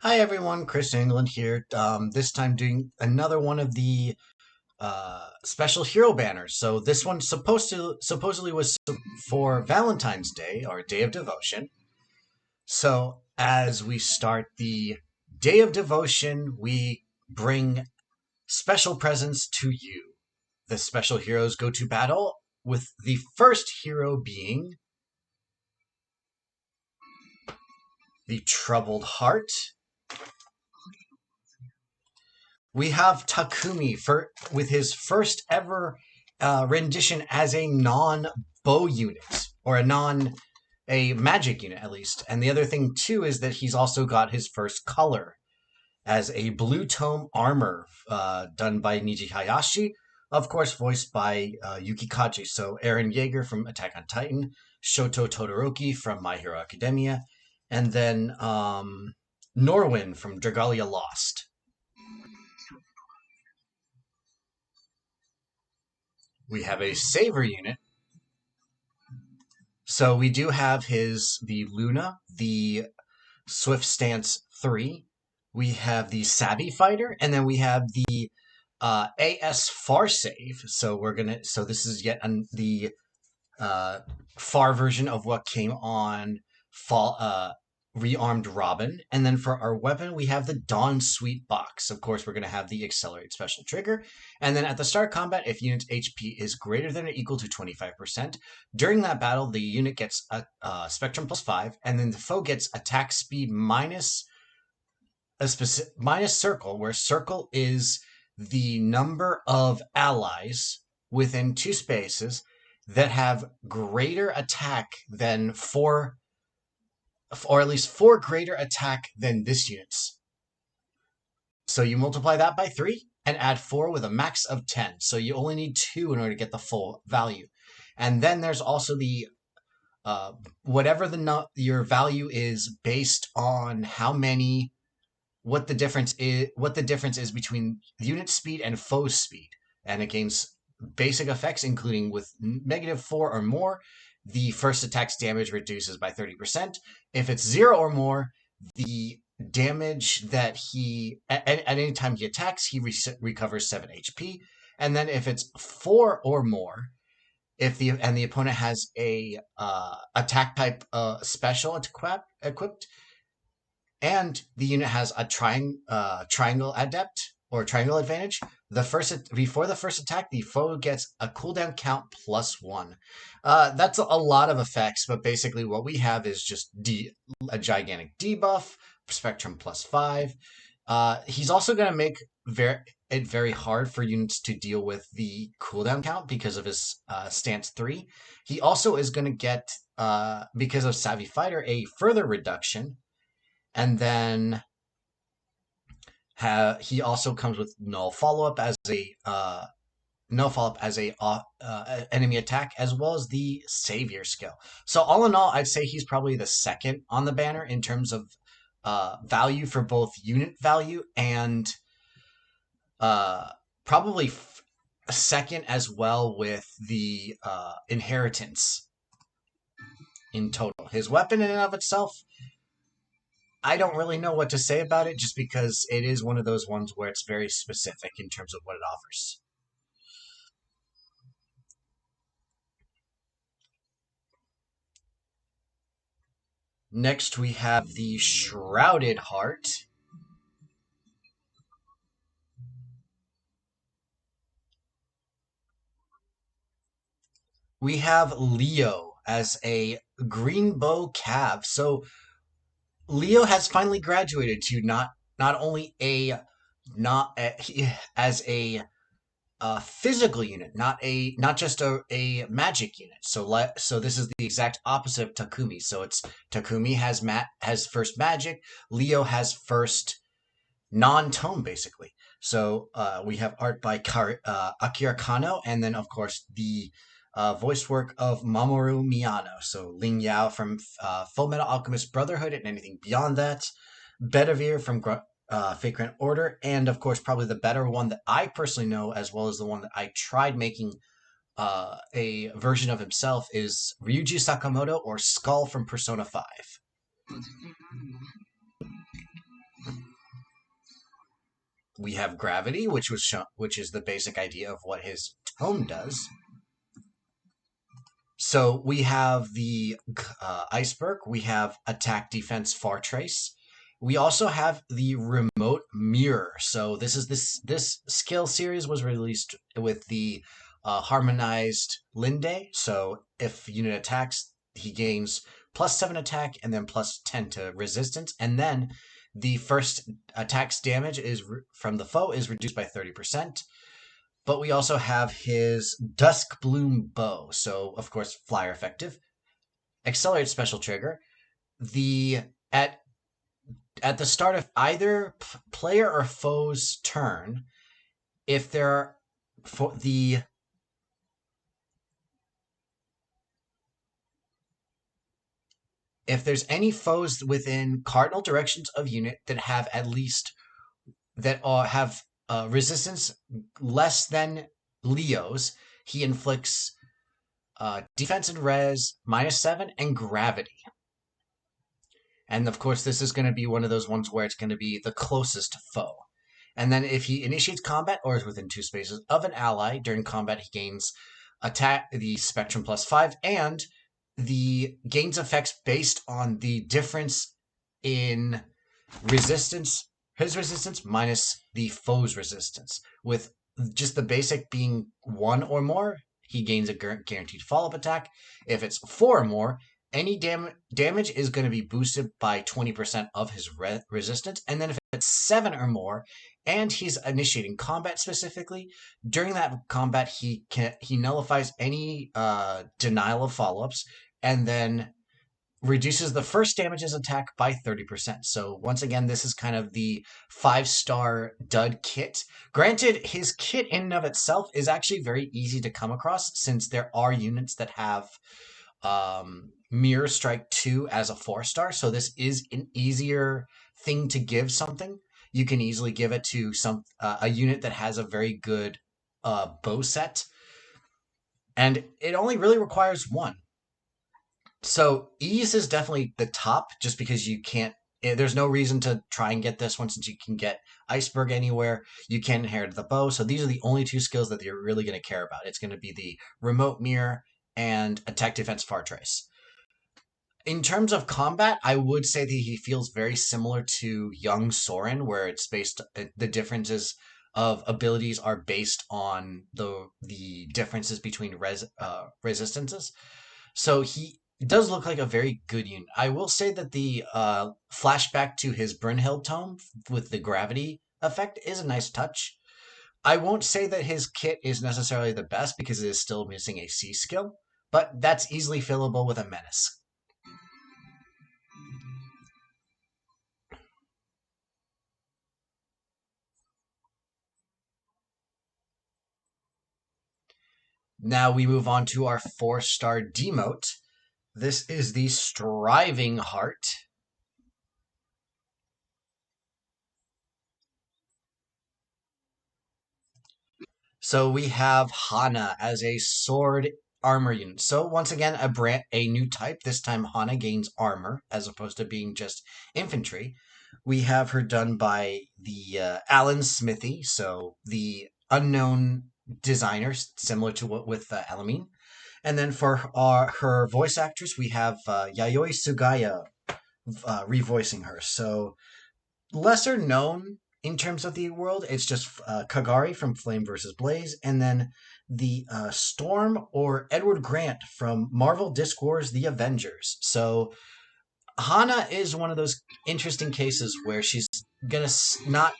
Hi everyone, Chris England here. This time doing another one of the special hero banners. So this one supposedly was for Valentine's Day or Day of Devotion. So as we start the Day of Devotion, we bring special presents to you. The special heroes go to battle with the first hero being the Troubled Heart. We have Takumi with his first ever rendition as a non-bow unit, or a magic unit at least. And the other thing too is that he's also got his first color as a blue tome armor done by Niji Hayashi, of course voiced by Yuki Kaji. So Eren Yeager from Attack on Titan, Shoto Todoroki from My Hero Academia, and then Norwin from Dragalia Lost. We have a Saver unit. So we do have the Luna, the Swift Stance 3. We have the Savvy Fighter, and then we have the AS Far Save. So this is yet the far version of what came on Rearmed Robin. And then for our weapon, we have the Dawn Sweet Box. Of course, we're going to have the Accelerate Special Trigger. And then at the start of combat, if unit's HP is greater than or equal to 25%, during that battle, the unit gets a Spectrum +5, and then the foe gets attack speed minus circle, where circle is the number of allies within two spaces that have greater attack than four, or at least 4 greater attack than this unit's. So you multiply that by 3 and add 4 with a max of 10. So you only need 2 in order to get the full value. And then there's also the whatever your value is based on what the difference is between unit speed and foe speed, and it gains basic effects including with -4 or more. The first attack's damage reduces by 30%. If it's 0 or more, the damage that at any time he attacks, he recovers 7 HP. And then if it's 4 or more, if the opponent has a attack type special equipped, and the unit has a triangle adept or triangle advantage, before the first attack, the foe gets a cooldown count +1. That's a lot of effects, but basically what we have is just a gigantic debuff, Spectrum +5. He's also going to make it very hard for units to deal with the cooldown count because of his Stance 3. He also is going to get, because of Savvy Fighter, a further reduction. And then he also comes with null follow-up as a enemy attack, as well as the savior skill. So all in all, I'd say he's probably the second on the banner in terms of value for both unit value and probably second as well with the inheritance in total. His weapon in and of itself, I don't really know what to say about it, just because it is one of those ones where it's very specific in terms of what it offers. Next, we have the Shrouded Heart. We have Leo as a green bow cav. So Leo has finally graduated to not only as a physical unit, not just a magic unit. So this is the exact opposite of Takumi. So it's Takumi has first magic, Leo has first non-tone basically. So we have art by Akira Kano, and then of course the voice work of Mamoru Miyano. So Ling Yao from Full Metal Alchemist Brotherhood and anything beyond that. Bedivere from Vagrant Order, and of course probably the better one that I personally know, as well as the one that I tried making a version of himself, is Ryuji Sakamoto, or Skull from Persona 5. We have gravity, which was shown, which is the basic idea of what his tome does. So we have the iceberg. We have attack, defense, far trace. We also have the remote mirror. So this skill series was released with the harmonized Linde. So if unit attacks, he gains +7 attack and then +10 to resistance, and then the first attack's damage is from the foe is reduced by 30%. But we also have his Dusk Bloom Bow. So, of course, flyer effective. Accelerate special trigger. The at the start of either player or foe's turn, if there for the if there's any foes within cardinal directions of unit that have at least that have resistance less than Leo's, he inflicts defense and res -7 and gravity. And of course, this is going to be one of those ones where it's going to be the closest foe. And then if he initiates combat or is within 2 spaces of an ally during combat, he gains attack the spectrum +5 and the gains effects based on the difference in resistance, his resistance minus the foe's resistance. With just the basic being 1 or more, he gains a guaranteed follow-up attack. If it's 4 or more, any damage is going to be boosted by 20% of his resistance. And then if it's 7 or more, and he's initiating combat specifically, during that combat, he nullifies any denial of follow-ups, and then reduces the first damage's attack by 30%. So once again, this is kind of the 5-star dud kit. Granted, his kit in and of itself is actually very easy to come across, since there are units that have Mirror Strike 2 as a 4-star. So this is an easier thing to give something. You can easily give it to a unit that has a very good bow set. And it only really requires 1. So ease is definitely the top, just because you can't. There's no reason to try and get this one, since you can get Iceberg anywhere. You can inherit the bow. So these are the only 2 skills that you're really going to care about. It's going to be the remote mirror and attack, defense, far trace. In terms of combat, I would say that he feels very similar to young Soren, where it's based, the differences of abilities are based on the differences between resistances. So he does look like a very good unit. I will say that the flashback to his Brynhild tome with the gravity effect is a nice touch. I won't say that his kit is necessarily the best, because it is still missing a C skill, but that's easily fillable with a menace. Now we move on to our 4-star demote. This is the Striving Heart. So we have Hana as a sword armor unit. So once again, a new type. This time Hana gains armor as opposed to being just infantry. We have her done by the Alan Smithy, so the unknown designer, similar to what with Elamine. And then for her voice actress, we have Yayoi Sugaya revoicing her. So lesser known in terms of the world, it's just Kagari from Flame vs. Blaze, and then the Storm or Edward Grant from Marvel Disc Wars The Avengers. So Hana is one of those interesting cases where she's going to not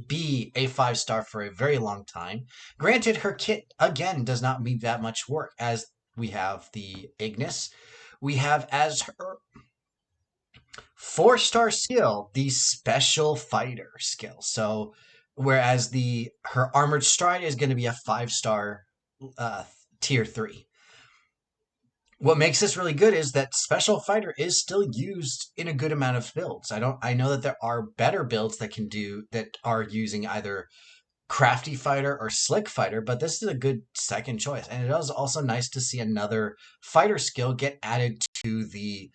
be a 5-star for a very long time. Granted, her kit, again, does not need that much work, as we have the Ignis. We have as her 4-star skill, the Special Fighter skill. So, whereas her Armored Stride is going to be a 5-star tier 3. What makes this really good is that Special Fighter is still used in a good amount of builds. I know that there are better builds that are using either Crafty Fighter or Slick Fighter, but this is a good second choice. And it is also nice to see another fighter skill get added to the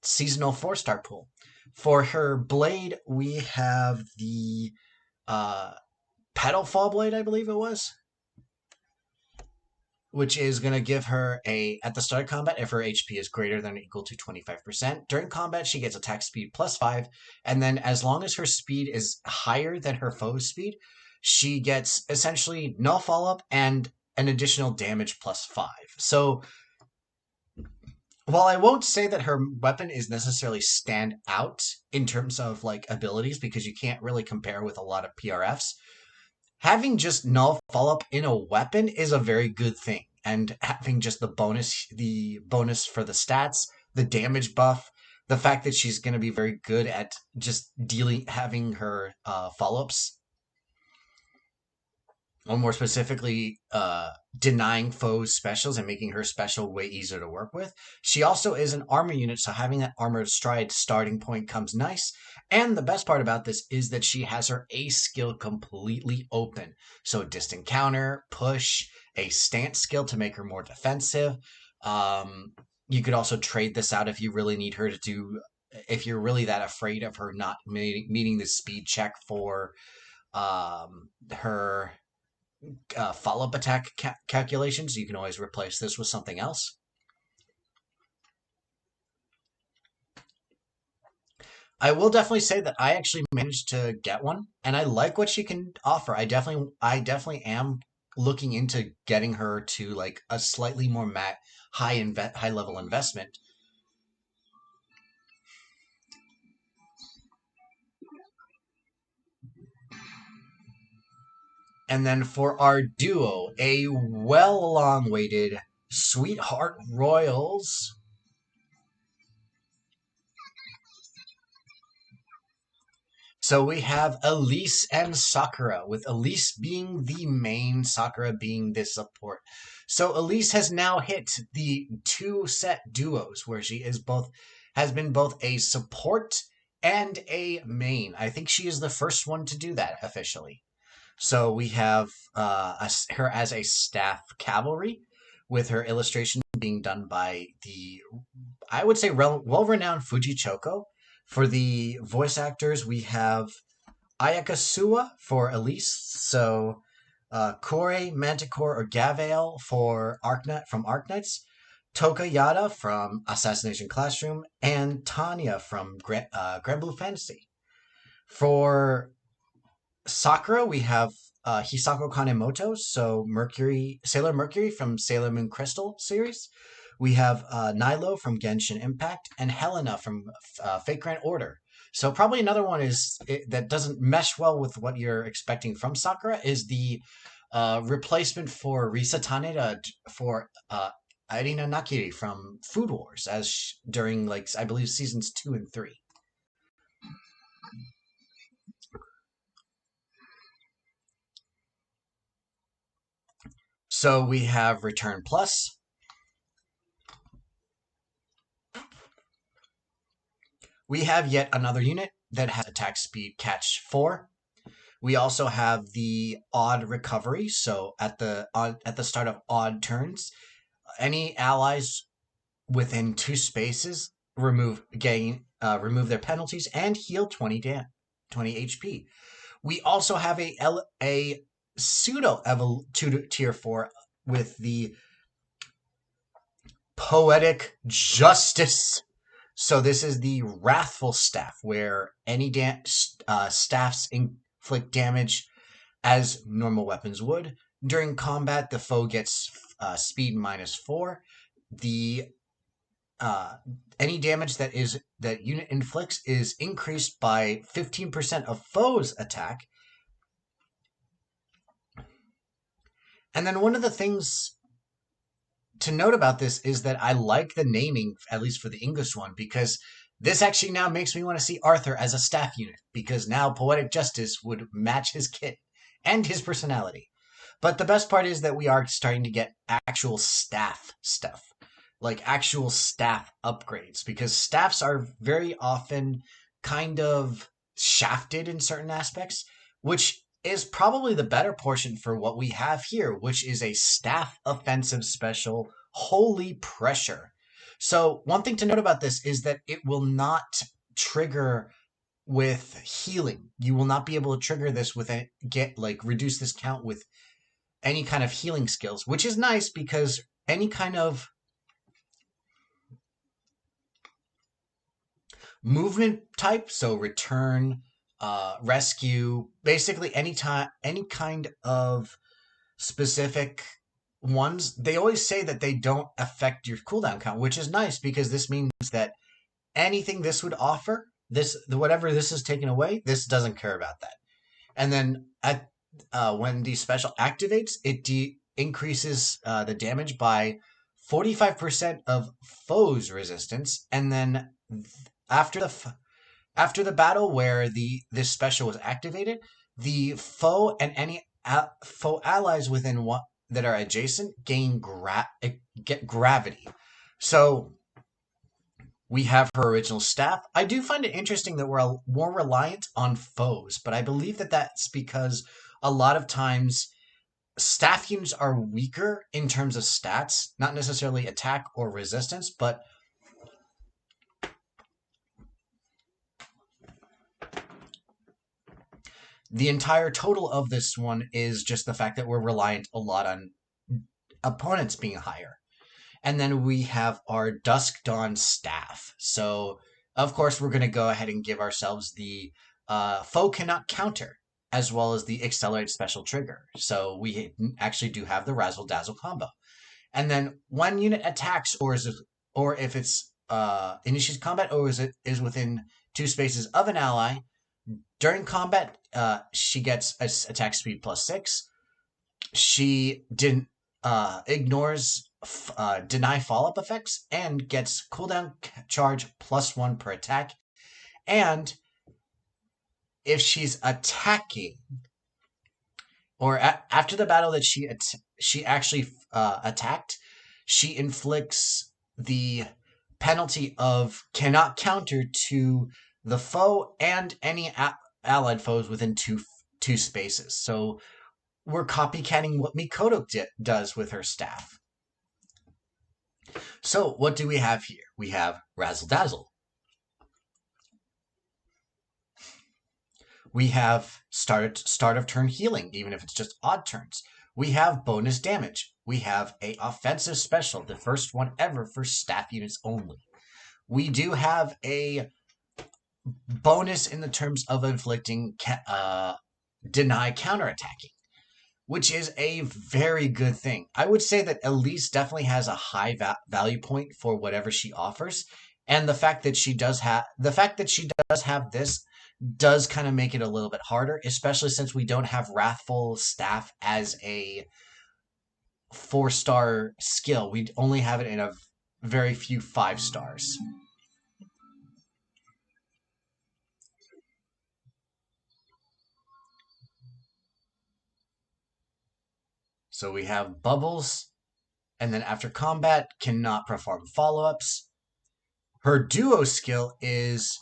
seasonal 4-star pool. For her blade, we have the uh, pedal fall blade, I believe it was, which is going to give her at the start of combat, if her HP is greater than or equal to 25%. During combat, she gets attack speed +5, and then as long as her speed is higher than her foe's speed, she gets essentially no follow-up and an additional damage +5. So while I won't say that her weapon is necessarily stand out in terms of like abilities, because you can't really compare with a lot of PRFs, having just null follow up in a weapon is a very good thing. And having just the bonus for the stats, the damage buff, the fact that she's going to be very good at just having her follow ups, or more specifically, denying foes specials and making her special way easier to work with. She also is an armor unit, so having that armored stride starting point comes nice. And the best part about this is that she has her ace skill completely open. So distant counter, push, a stance skill to make her more defensive. You could also trade this out if you really need her to do, if you're really that afraid of her not meeting the speed check for her follow-up attack calculations. You can always replace this with something else. I will definitely say that I actually managed to get one, and I like what she can offer. I definitely am looking into getting her to like a slightly more high level investment. And then for our duo, a well long waited Sweetheart Royals. So we have Elise and Sakura, with Elise being the main, Sakura being the support. So Elise has now hit the two set duos where she has been both a support and a main. I think she is the first one to do that officially. So we have her as a staff cavalry, with her illustration being done by I would say, well-renowned Fuji Choko. For the voice actors, we have Ayaka Suwa for Elise, so Kore Manticore or Gavail for from Arknights, Toka Yada from Assassination Classroom, and Tanya from Grand Blue Fantasy. For Sakura, we have Hisako Kanemoto, so Sailor Mercury from Sailor Moon Crystal series. We have Nilo from Genshin Impact, and Helena from Fate Grand Order. So probably another one that doesn't mesh well with what you're expecting from Sakura is the replacement for Risa Taneda for Arina Nakiri from Food Wars, during like I believe seasons 2 and 3. So we have Return Plus. We have yet another unit that has attack speed catch 4. We also have the odd recovery. So at the start of odd turns, any allies within 2 spaces remove their penalties and heal 20 HP. We also have a pseudo tier 4 with the Poetic Justice. So this is the Wrathful Staff, where any staffs inflict damage as normal weapons would. During combat, the foe gets speed -4. The any damage that unit inflicts is increased by 15% of foe's attack. And then one of the things to note about this is that I like the naming, at least for the English one, because this actually now makes me want to see Arthur as a staff unit, because now Poetic Justice would match his kit and his personality. But the best part is that we are starting to get actual staff stuff, like actual staff upgrades, because staffs are very often kind of shafted in certain aspects, which is probably the better portion for what we have here, which is a staff offensive special, Holy Pressure. So one thing to note about this is that it will not trigger with healing. You will not be able to trigger this with reduce this count with any kind of healing skills, which is nice because any kind of movement type, so return, rescue, basically any kind of specific ones, they always say that they don't affect your cooldown count, which is nice because this means that anything this would offer, whatever this is taken away, this doesn't care about that. And then when the special activates, it increases the damage by 45% of foes' resistance, and then after the battle where this special was activated, the foe and any foe allies within one that are adjacent get gravity. So we have her original staff. I do find it interesting that we're more reliant on foes, but I believe that that's because a lot of times staff units are weaker in terms of stats, not necessarily attack or resistance, but the entire total of this one is just the fact that we're reliant a lot on opponents being higher. And then we have our Dusk Dawn staff. So, of course, we're going to go ahead and give ourselves the foe cannot counter, as well as the accelerated special trigger. So we actually do have the Razzle Dazzle combo. And then when unit attacks, or if it's initiates combat, or is within 2 spaces of an ally, during combat, she gets attack speed +6. She ignores deny follow-up effects and gets cooldown charge +1 per attack. And if she's attacking, or after the battle that she actually attacked, she inflicts the penalty of cannot counter to the foe and any allied foes within two spaces. So we're copycatting what Mikoto does with her staff. So what do we have here? We have Razzle Dazzle. We have start of turn healing, even if it's just odd turns. We have bonus damage. We have a offensive special, the first one ever for staff units only. We do have a bonus in the terms of inflicting deny counterattacking, which is a very good thing. I would say that Elise definitely has a high value point for whatever she offers, and the fact that she does have this does kind of make it a little bit harder, especially since we don't have Wrathful Staff as a 4-star skill. We only have it in a very few 5 stars. So we have Bubbles, and then after combat, cannot perform follow-ups. Her duo skill is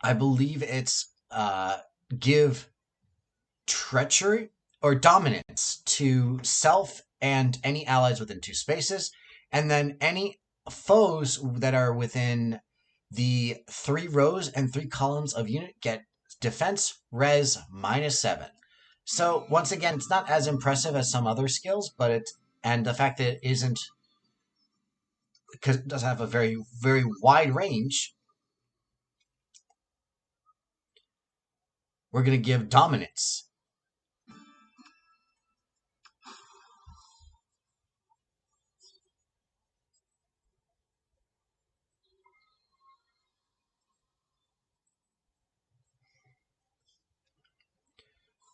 I believe it's give treachery or dominance to self and any allies within 2 spaces, and then any foes that are within the 3 rows and 3 columns of unit get defense res -7. So once again, it's not as impressive as some other skills, but and the fact that it isn't, because it does have a very, very wide range, we're going to give dominance.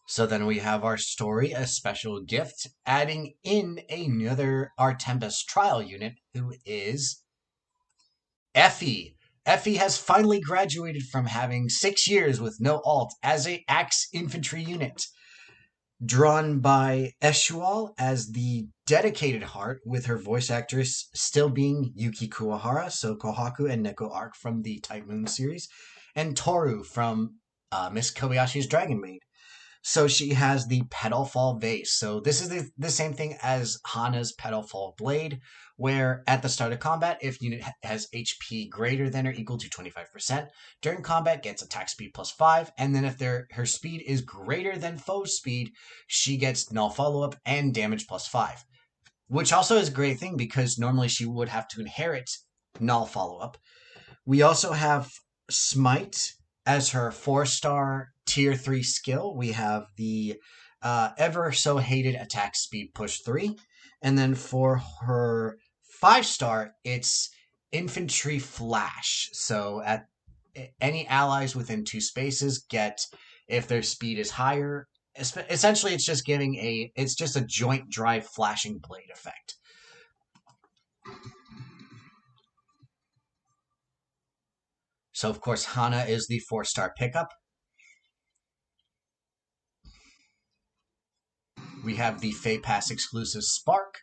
So then we have our story, a special gift, adding in another Tempest trial unit, who is Effie. Effie has finally graduated from having 6 years with no alt as a Axe infantry unit. Drawn by Eshual as the dedicated heart, with her voice actress still being Yuki Kuwahara, so Kohaku and Neko Arc from the Type Moon series, and Toru from Miss Kobayashi's Dragon Maid. So she has the Petal Fall Vase. So this is the same thing as Hana's Petal Fall Blade, where at the start of combat, if unit has HP greater than or equal to 25%, during combat gets attack speed +5, and then if her speed is greater than foe's speed, she gets null follow-up and damage +5. Which also is a great thing because normally she would have to inherit null follow-up. We also have Smite as her 4-star tier 3 skill. We have the ever so hated attack speed +3. And then for her 5-star, it's infantry flash. So at any allies within 2 spaces get, if their speed is higher, essentially it's just a joint drive flashing blade effect. So of course Hana is the 4-star pickup. We have the Fey Pass exclusive Spark.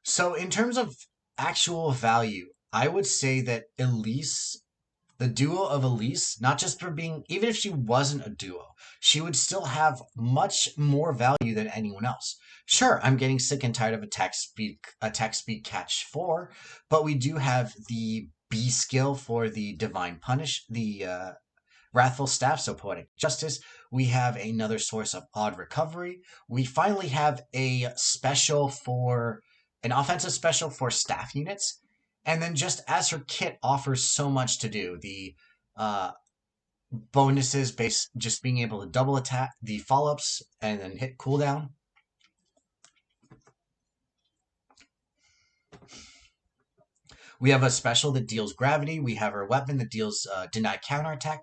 So in terms of actual value, I would say that Elise, the duo of Elise, not just for being, even if she wasn't a duo, she would still have much more value than anyone else. Sure, I'm getting sick and tired of attack speed catch 4, but we do have the B skill for the Divine Punish, the Wrathful Staff, so Poetic Justice. We have another source of odd recovery. We finally have an offensive special for staff units. And then just as her kit offers so much to do, the bonuses based just being able to double attack, the follow-ups, and then hit cooldown. We have a special that deals gravity. We have our weapon that deals deny counterattack.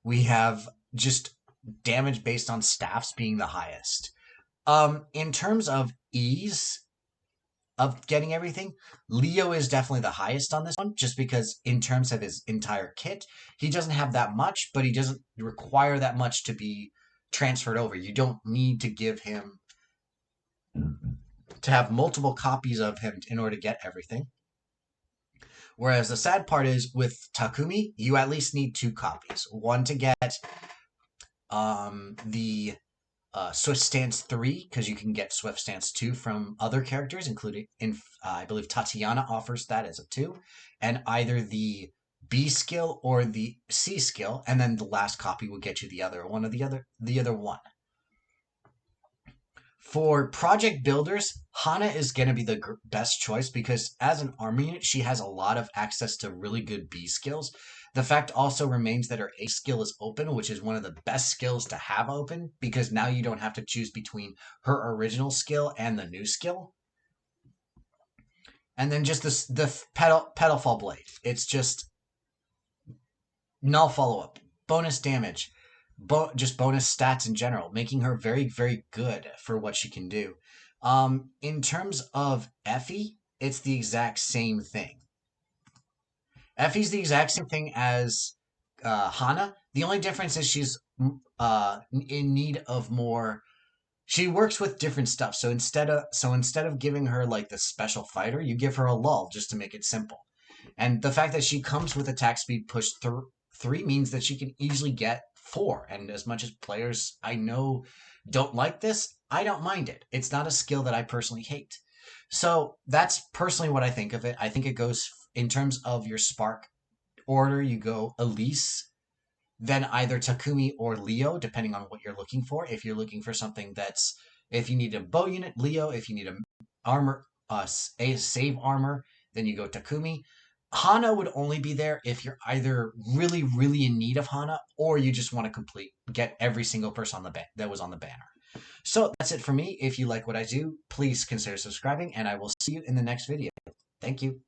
We have just damage based on staffs being the highest. In terms of ease of getting everything, Leo is definitely the highest on this one, just because in terms of his entire kit, he doesn't have that much, but he doesn't require that much to be transferred over. You don't need to give him to have multiple copies of him in order to get everything. Whereas the sad part is with Takumi, you at least need 2 copies. One to get the Swift Stance 3, because you can get Swift Stance 2 from other characters, including, I believe Tatiana offers that as a 2, and either the B skill or the C skill, and then the last copy will get you the other one. For project builders, Hana is going to be the best choice because as an army unit, she has a lot of access to really good B skills. The fact also remains that her A skill is open, which is one of the best skills to have open because now you don't have to choose between her original skill and the new skill. And then just the Petal Fall Blade. It's just null follow-up, bonus damage, just bonus stats in general, making her very, very good for what she can do. In terms of Effie, it's the exact same thing. Effie's the exact same thing as Hana. The only difference is she's in need of more. She works with different stuff. So instead of giving her like the special fighter, you give her a lull just to make it simple. And the fact that she comes with attack speed +3 means that she can easily get 4. And as much as players I know don't like this, I don't mind it. It's not a skill that I personally hate. So that's personally what I think of it. I think it goes in terms of your Spark order. You go Elise, then either Takumi or Leo, depending on what you're looking for. If you're looking for something if you need a bow unit, Leo. If you need a save armor, then you go Takumi. Hana would only be there if you're either really, really in need of Hana, or you just want to get every single person that was on the banner. So that's it for me. If you like what I do, please consider subscribing, and I will see you in the next video. Thank you.